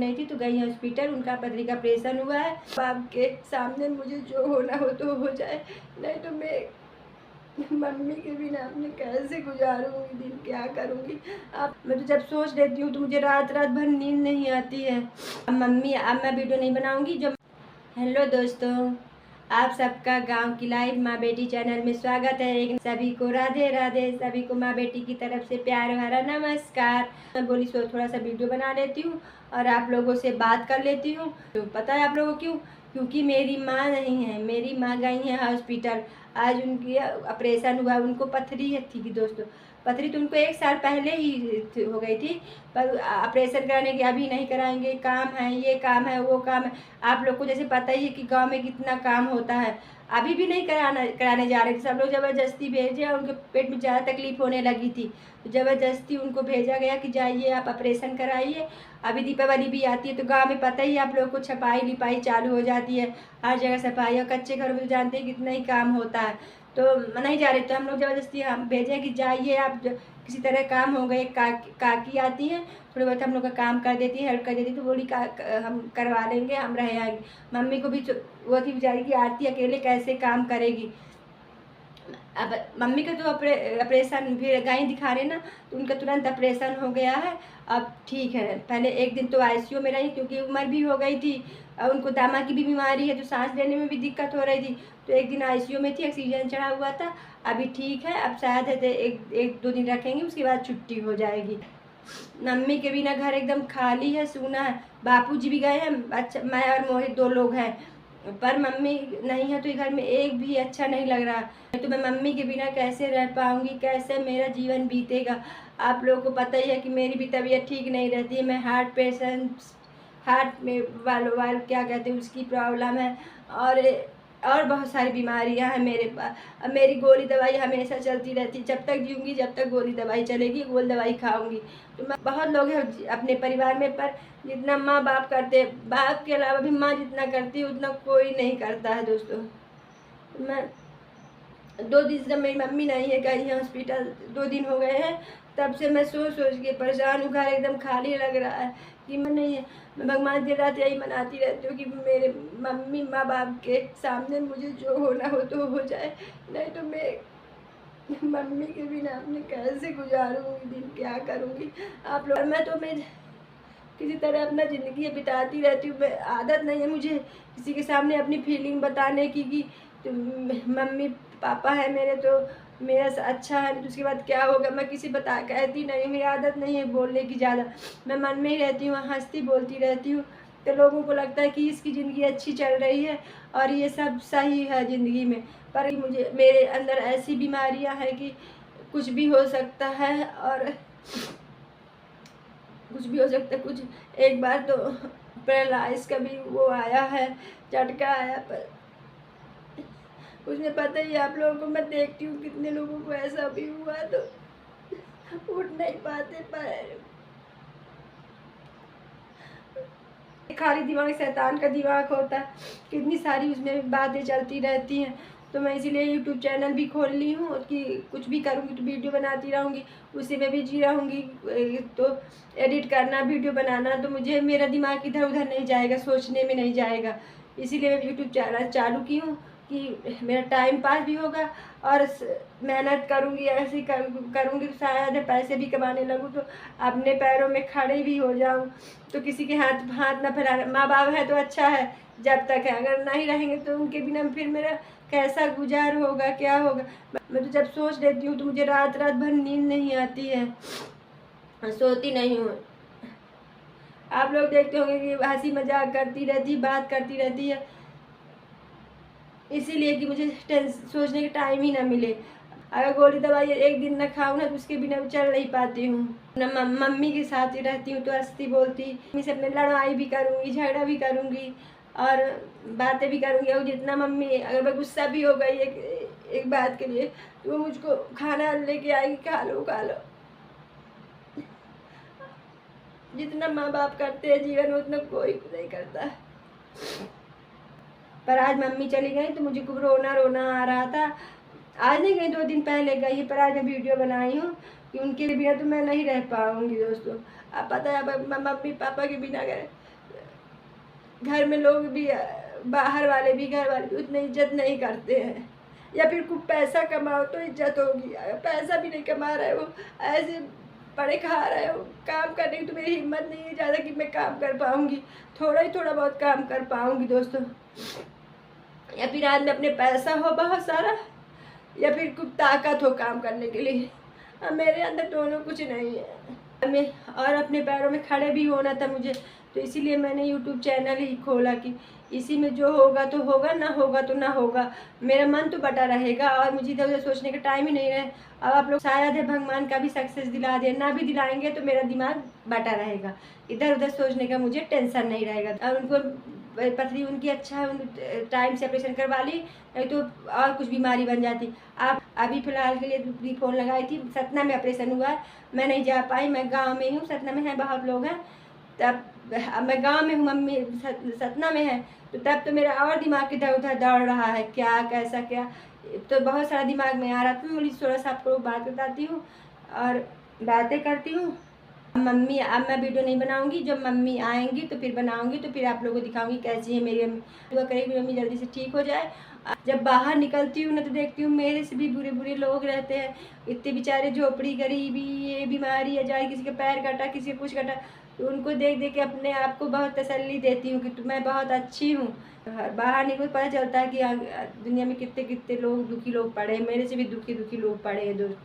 नहीं थी तो गई हॉस्पिटल, उनका पथरी का ऑपरेशन हुआ है। बाप के सामने मुझे जो होना हो तो हो जाए, नहीं तो मैं मम्मी के बिना अपने कैसे गुजारूंगी दिन, क्या करूंगी। अब मैं तो जब सोच लेती हूँ तो मुझे रात रात भर नींद नहीं आती है। अब मम्मी, अब मैं वीडियो नहीं बनाऊंगी। जो हेलो दोस्तों, आप सबका गांव की लाइव माँ बेटी चैनल में स्वागत है। एक सभी को राधे राधे, सभी को माँ बेटी की तरफ से प्यार भरा नमस्कार। मैं बोली सो थोड़ा सा वीडियो बना लेती हूँ और आप लोगों से बात कर लेती हूँ। तो पता है आप लोगों को क्यों? क्योंकि मेरी माँ नहीं है, मेरी माँ गई है हॉस्पिटल। आज उनकी ऑपरेशन हुआ, उनको पथरी थी कि दोस्तों, पथरी तो उनको 1 साल पहले ही हो गई थी, पर ऑपरेशन कराने के अभी नहीं कराएंगे, काम है, ये काम है, वो काम है। आप लोग को जैसे पता ही है कि गांव में कितना काम होता है। अभी भी नहीं कराने जा रहे थे, सब लोग ज़बरदस्ती भेजे। उनके पेट में ज़्यादा तकलीफ होने लगी थी तो ज़बरदस्ती उनको भेजा गया कि जाइए आप ऑपरेशन कराइए। अभी दीपावली भी आती है तो गांव में पता ही है आप लोगों को, छपाई लिपाई चालू हो जाती है, हर जगह सफाई। और कच्चे घरों में तो जानते हैं कितना ही काम होता है, तो नहीं जा रहे। तो हम लोग ज़बरदस्ती हम भेजें कि जाइए आप, किसी तरह काम हो गए। काकी आती हैं, थोड़ी बहुत हम लोग का काम कर देती है, हेल्प कर देती है, तो बोली हम करवा लेंगे, हम रह आएंगे। मम्मी को भी वो थी बेचारी की, आरती अकेले कैसे काम करेगी। अब मम्मी का तो ऑपरेशन फिर गई दिखाने ना, तो उनका तुरंत ऑपरेशन हो गया है, अब ठीक है। पहले 1 दिन तो आईसीयू में रही क्योंकि उम्र भी हो गई थी और उनको दामा की भी बीमारी है तो सांस लेने में भी दिक्कत हो रही थी। तो 1 दिन आईसीयू में थी, ऑक्सीजन चढ़ा हुआ था। अभी ठीक है, अब शायद है एक 2 दिन रखेंगे, उसके बाद छुट्टी हो जाएगी। मम्मी के बिना घर एकदम खाली है, सूना है। बापूजी भी गए हैं, अच्छा मैं और मोहित 2 लोग हैं, पर मम्मी नहीं है तो घर में एक भी अच्छा नहीं लग रहा। तो मैं मम्मी के बिना कैसे रह पाऊंगी, कैसे मेरा जीवन बीतेगा। आप लोगों को पता ही है कि मेरी भी तबीयत ठीक नहीं रहती है। मैं हार्ट में वाल क्या कहते हैं उसकी प्रॉब्लम है, और बहुत सारी बीमारियां हैं मेरे पास। अब मेरी गोली दवाई हमेशा चलती रहती, जब तक जीऊँगी जब तक गोली दवाई चलेगी, गोली दवाई खाऊंगी। तो मैं बहुत लोग हैं अपने परिवार में, पर जितना माँ बाप करते, बाप के अलावा भी माँ जितना करती है उतना कोई नहीं करता है दोस्तों। मैं 2 दिन से मेरी मम्मी नहीं है, गई है हॉस्पिटल, 2 दिन हो गए हैं। तब से मैं सोच के परेशान हूँ, घर एकदम खाली लग रहा है कि मैं नहीं है। मैं भगवान की रात यही मनाती रहती हूँ कि मेरे मम्मी माँ बाप के सामने मुझे जो होना हो तो हो जाए, नहीं तो मैं मम्मी के बिना अपने कैसे गुजारूंगी दिन, क्या करूँगी। आप लोग, मैं किसी तरह अपना ज़िंदगी बिताती रहती हूँ। मैं आदत नहीं है मुझे किसी के सामने अपनी फीलिंग बताने की कि तो मम्मी पापा है मेरे तो मेरा अच्छा है, तो उसके बाद क्या होगा मैं किसी कहती नहीं। मेरी आदत नहीं है बोलने की ज़्यादा, मैं मन में ही रहती हूँ, हंसती बोलती रहती हूँ। तो लोगों को लगता है कि इसकी ज़िंदगी अच्छी चल रही है और ये सब सही है ज़िंदगी में, पर मुझे मेरे अंदर ऐसी बीमारियाँ हैं कि कुछ भी हो सकता है, और कुछ भी हो सकता है। कुछ एक बार तो पैरालाइज का भी वो आया है, झटका आया, पर उसमें पता ही आप लोगों को, मैं देखती हूँ कितने लोगों को ऐसा भी हुआ तो उठ नहीं पाते। पर खाली दिमाग शैतान का दिमाग होता है, कितनी सारी उसमें बातें चलती रहती हैं। तो मैं इसीलिए यूट्यूब चैनल भी खोल ली हूँ कि कुछ भी करूँगी तो वीडियो बनाती रहूँगी, उसी में बिजी रहूँगी। तो एडिट करना, वीडियो बनाना, तो मुझे मेरा दिमाग इधर उधर नहीं जाएगा, सोचने में नहीं जाएगा। इसीलिए मैं यूट्यूब चैनल चालू की हूँ कि मेरा टाइम पास भी होगा और मेहनत करूँगी, ऐसे ही करूँगी तो शायद पैसे भी कमाने लगूँ, तो अपने पैरों में खड़े भी हो जाऊँ। तो किसी के हाथ ना फैलाना। माँ बाप है तो अच्छा है जब तक है, अगर नहीं रहेंगे तो उनके बिना फिर मेरा कैसा गुजार होगा, क्या होगा। मैं तो जब सोच लेती हूँ तो मुझे रात रात भर नींद नहीं आती है, सोती नहीं हूँ। आप लोग देखते होंगे कि हंसी मजाक करती रहती, बात करती रहती है, इसीलिए कि मुझे सोचने का टाइम ही ना मिले। अगर गोली दवाई 1 दिन ना खाऊँ ना तो उसके बिना चल नहीं पाती हूँ। ना मम्मी के साथ ही रहती हूँ तो हंसती बोलती, मम्मी से अपने लड़ाई भी करूँगी, झगड़ा भी करूँगी और बातें भी करूँगी। और जितना मम्मी, अगर मैं गुस्सा भी हो गई एक बात के लिए तो वो मुझको खाना लेके आएगी, खा लो खा लो। जितना माँ बाप करते हैं जीवन में उतना कोई नहीं करता। पर आज मम्मी चली गई तो मुझे खूब रोना आ रहा था। आज नहीं गई, 2 दिन पहले गई है, पर आज मैं वीडियो बनाई हूँ कि उनके बिना तो मैं नहीं रह पाऊँगी दोस्तों। आप पता है अब मम्मी पापा के बिना गए घर में लोग भी, बाहर वाले भी, घर वाले भी उतनी इज्जत नहीं करते हैं। या फिर खूब पैसा कमाओ तो इज्जत होगी, अगर पैसा भी नहीं कमा रहे हो, ऐसे पड़े खा रहे हो, काम करने की तो मेरी हिम्मत नहीं है ज़्यादा कि मैं काम कर पाऊँगी, थोड़ा बहुत काम कर पाऊँगी दोस्तों। या फिर आज में अपने पैसा हो बहुत सारा, या फिर खूब ताकत हो काम करने के लिए। अब मेरे अंदर दोनों कुछ नहीं है। मैं और अपने पैरों में खड़े भी होना था मुझे, तो इसीलिए मैंने यूट्यूब चैनल ही खोला कि इसी में जो होगा तो होगा, ना होगा तो ना होगा। मेरा मन तो बटा रहेगा और मुझे इधर उधर सोचने का टाइम ही नहीं रहे। अब आप लोग शायद है भगवान का भी सक्सेस दिला दे, ना भी दिलाएंगे तो मेरा दिमाग बटा रहेगा, इधर उधर सोचने का मुझे टेंशन नहीं रहेगा। और उनको पथरी उनकी अच्छा है, टाइम से ऑपरेशन करवा ली, नहीं तो और कुछ बीमारी बन जाती। आप अभी फ़िलहाल के लिए दूसरी फ़ोन लगाई थी, सतना में ऑपरेशन हुआ है, मैं नहीं जा पाई, मैं गांव में हूँ, सतना में है बहुत लोग हैं, तब अब मैं गांव में हूँ, मम्मी सतना में है, तो तब तो मेरा और दिमाग इधर उधर दौड़ रहा है, क्या कैसा क्या, तो बहुत सारा दिमाग में आ रहा था। मैं बोली थोड़ा सा आपको बात बताती हूँ और बातें करती हूँ। मम्मी अब मैं वीडियो नहीं बनाऊंगी, जब मम्मी आएंगी तो फिर बनाऊंगी, तो फिर आप लोगों को दिखाऊंगी कैसी है मेरी अम्मी। दुआ करें मेरी मम्मी जल्दी से ठीक हो जाए। जब बाहर निकलती हूँ ना तो देखती हूँ मेरे से भी बुरे बुरे लोग रहते हैं, इतने बेचारे झोपड़ी गरीबी, ये बीमारी है, जाए किसी का पैर कटा, किसी का कुछ कटा, तो उनको देख देख के अपने आप को बहुत तसल्ली देती हूँ कि मैं बहुत अच्छी हूँ। बाहर निकल पता चलता है कि दुनिया में कितने कितने लोग दुखी लोग पड़े हैं, मेरे से भी दुखी दुखी लोग पड़े हैं दोस्त।